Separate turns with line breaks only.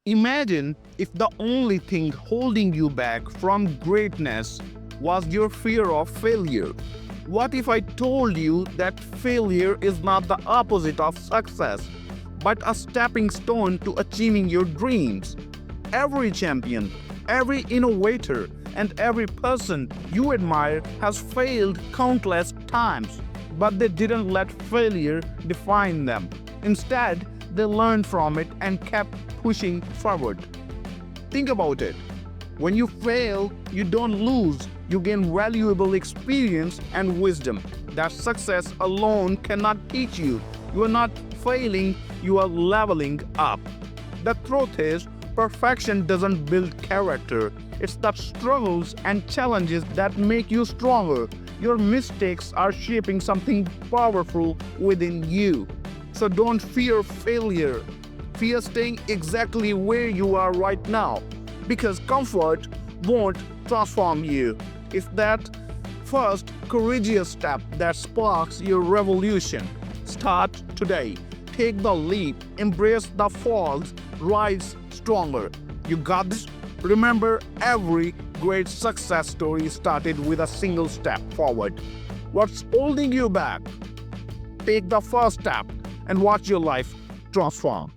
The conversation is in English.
Imagine if the only thing holding you back from greatness was your fear of failure. What if I told you that failure is not the opposite of success, but a stepping stone to achieving your dreams? Every champion, every innovator, and every person you admire has failed countless times, but they didn't let failure define them. Instead, they learned from it and kept pushing forward. Think about it. When you fail, you don't lose, you gain valuable experience and wisdom that success alone cannot teach you. You are not failing, you are leveling up. The truth is, perfection doesn't build character. It's the struggles and challenges that make you stronger. Your mistakes are shaping something powerful within you. So don't fear failure. Fear staying exactly where you are right now. Because comfort won't transform you. It's that first courageous step that sparks your revolution. Start today. Take the leap. Embrace the falls. Rise stronger. You got this? Remember, every great success story started with a single step forward. What's holding you back? Take the first step and watch your life transform.